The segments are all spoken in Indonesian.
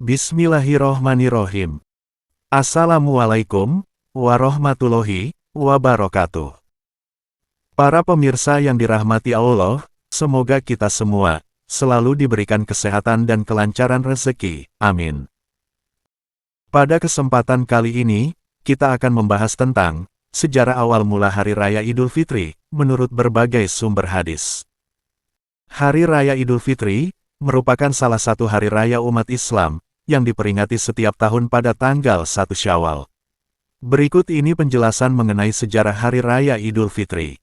Bismillahirrohmanirrohim. Assalamualaikum warahmatullahi wabarakatuh. Para pemirsa yang dirahmati Allah, semoga kita semua selalu diberikan kesehatan dan kelancaran rezeki. Amin. Pada kesempatan kali ini, kita akan membahas tentang sejarah awal mula Hari Raya Idul Fitri, menurut berbagai sumber hadis. Hari Raya Idul Fitri merupakan salah satu hari raya umat Islam yang diperingati setiap tahun pada tanggal 1 Syawal. Berikut ini penjelasan mengenai sejarah Hari Raya Idul Fitri.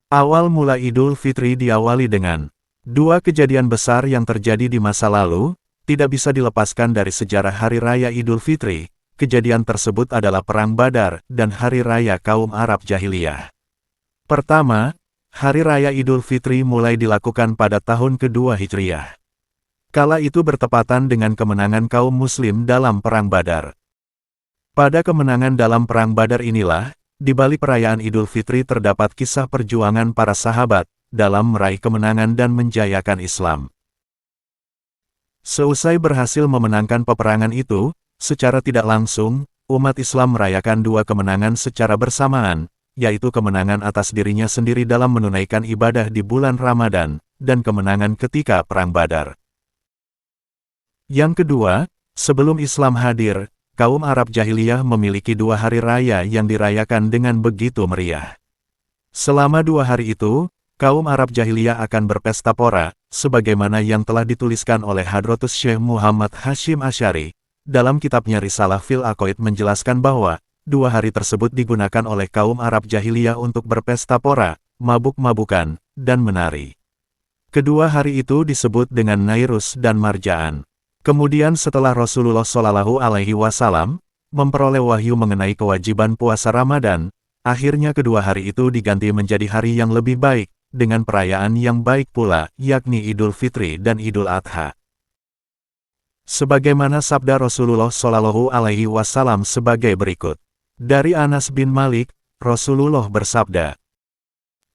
Awal mula Idul Fitri diawali dengan dua kejadian besar yang terjadi di masa lalu, tidak bisa dilepaskan dari sejarah Hari Raya Idul Fitri. Kejadian tersebut adalah Perang Badar dan Hari Raya kaum Arab Jahiliyah. Pertama, Hari Raya Idul Fitri mulai dilakukan pada tahun kedua Hijriyah. Kala itu bertepatan dengan kemenangan kaum Muslim dalam Perang Badar. Pada kemenangan dalam Perang Badar inilah, di balik perayaan Idul Fitri terdapat kisah perjuangan para sahabat dalam meraih kemenangan dan menjayakan Islam. Seusai berhasil memenangkan peperangan itu, secara tidak langsung, umat Islam merayakan dua kemenangan secara bersamaan, yaitu kemenangan atas dirinya sendiri dalam menunaikan ibadah di bulan Ramadan, dan kemenangan ketika Perang Badar. Yang kedua, sebelum Islam hadir, kaum Arab Jahiliyah memiliki dua hari raya yang dirayakan dengan begitu meriah. Selama dua hari itu, kaum Arab Jahiliyah akan berpesta pora, sebagaimana yang telah dituliskan oleh Hadratus Syekh Muhammad Hashim Asy'ari. Dalam kitabnya Risalah fil Aqaid menjelaskan bahwa, dua hari tersebut digunakan oleh kaum Arab Jahiliyah untuk berpesta pora, mabuk-mabukan, dan menari. Kedua hari itu disebut dengan Nairus dan Marjaan. Kemudian setelah Rasulullah Shallallahu Alaihi Wasallam memperoleh wahyu mengenai kewajiban puasa Ramadan, akhirnya kedua hari itu diganti menjadi hari yang lebih baik, dengan perayaan yang baik pula, yakni Idul Fitri dan Idul Adha. Sebagaimana sabda Rasulullah Shallallahu Alaihi Wasallam sebagai berikut. Dari Anas bin Malik, Rasulullah bersabda,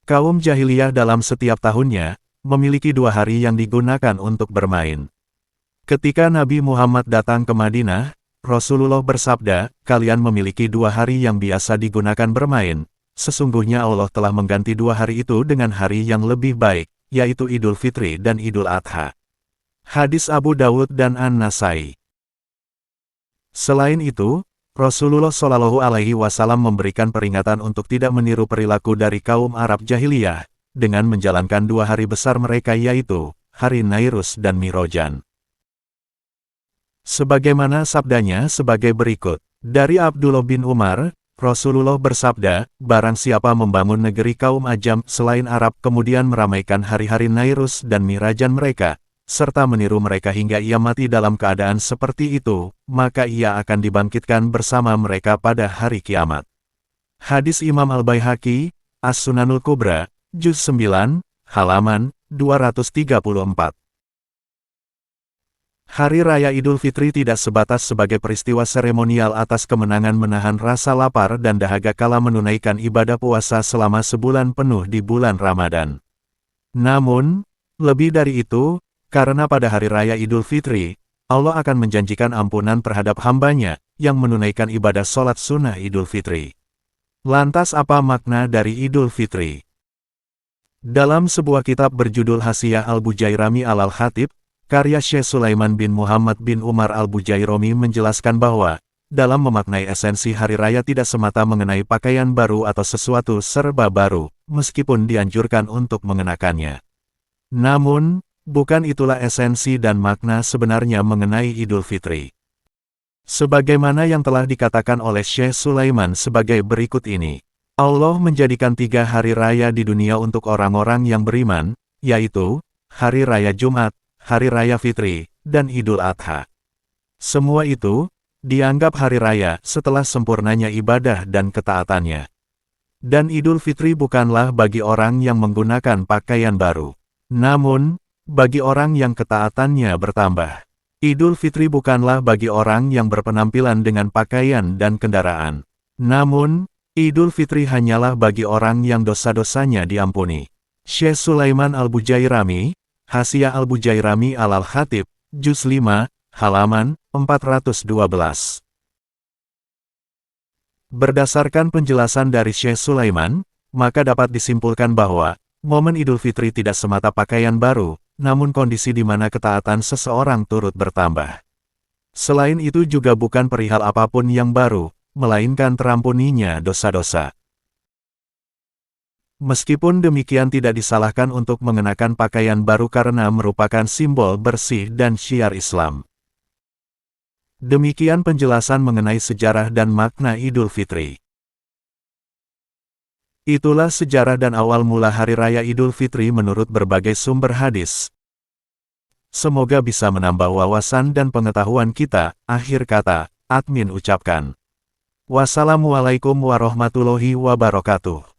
kaum Jahiliyah dalam setiap tahunnya memiliki dua hari yang digunakan untuk bermain. Ketika Nabi Muhammad datang ke Madinah, Rasulullah bersabda, kalian memiliki dua hari yang biasa digunakan bermain. Sesungguhnya Allah telah mengganti dua hari itu dengan hari yang lebih baik, yaitu Idul Fitri dan Idul Adha. Hadis Abu Dawud dan An-Nasai. Selain itu, Rasulullah Shallallahu Alaihi Wasallam memberikan peringatan untuk tidak meniru perilaku dari kaum Arab Jahiliyah, dengan menjalankan dua hari besar mereka yaitu, Hari Nairus dan Mirojan. Sebagaimana sabdanya sebagai berikut. Dari Abdullah bin Umar, Rasulullah bersabda, barang siapa membangun negeri kaum Ajam selain Arab kemudian meramaikan hari-hari Nairus dan Mirajan mereka, serta meniru mereka hingga ia mati dalam keadaan seperti itu, maka ia akan dibangkitkan bersama mereka pada hari kiamat. Hadis Imam Al-Baihaqi, As-Sunanul Kubra, Juz 9, halaman 234. Hari Raya Idul Fitri tidak sebatas sebagai peristiwa seremonial atas kemenangan menahan rasa lapar dan dahaga kala menunaikan ibadah puasa selama sebulan penuh di bulan Ramadan. Namun, lebih dari itu, karena pada Hari Raya Idul Fitri, Allah akan menjanjikan ampunan terhadap hambanya yang menunaikan ibadah sholat sunnah Idul Fitri. Lantas apa makna dari Idul Fitri? Dalam sebuah kitab berjudul Hasyiah Al-Bujairami Al-Khatib, karya Syekh Sulaiman bin Muhammad bin Umar Al-Bujairomi menjelaskan bahwa, dalam memaknai esensi hari raya tidak semata mengenai pakaian baru atau sesuatu serba baru, meskipun dianjurkan untuk mengenakannya. Namun, bukan itulah esensi dan makna sebenarnya mengenai Idul Fitri. Sebagaimana yang telah dikatakan oleh Syekh Sulaiman sebagai berikut ini. Allah menjadikan tiga hari raya di dunia untuk orang-orang yang beriman, yaitu, Hari Raya Jumat, Hari Raya Fitri, dan Idul Adha. Semua itu dianggap hari raya setelah sempurnanya ibadah dan ketaatannya. Dan Idul Fitri bukanlah bagi orang yang menggunakan pakaian baru. Namun, bagi orang yang ketaatannya bertambah. Idul Fitri bukanlah bagi orang yang berpenampilan dengan pakaian dan kendaraan. Namun, Idul Fitri hanyalah bagi orang yang dosa-dosanya diampuni. Syekh Sulaiman Al-Bujairami, Hasyiah Al-Bujairami Al-Khatib, Juz 5, Halaman 412. Berdasarkan penjelasan dari Syekh Sulaiman, maka dapat disimpulkan bahwa momen Idul Fitri tidak semata pakaian baru, namun kondisi di mana ketaatan seseorang turut bertambah. Selain itu juga bukan perihal apapun yang baru, melainkan terampuninya dosa-dosa. Meskipun demikian tidak disalahkan untuk mengenakan pakaian baru karena merupakan simbol bersih dan syiar Islam. Demikian penjelasan mengenai sejarah dan makna Idul Fitri. Itulah sejarah dan awal mula Hari Raya Idul Fitri menurut berbagai sumber hadis. Semoga bisa menambah wawasan dan pengetahuan kita, akhir kata, admin ucapkan. Wassalamualaikum warahmatullahi wabarakatuh.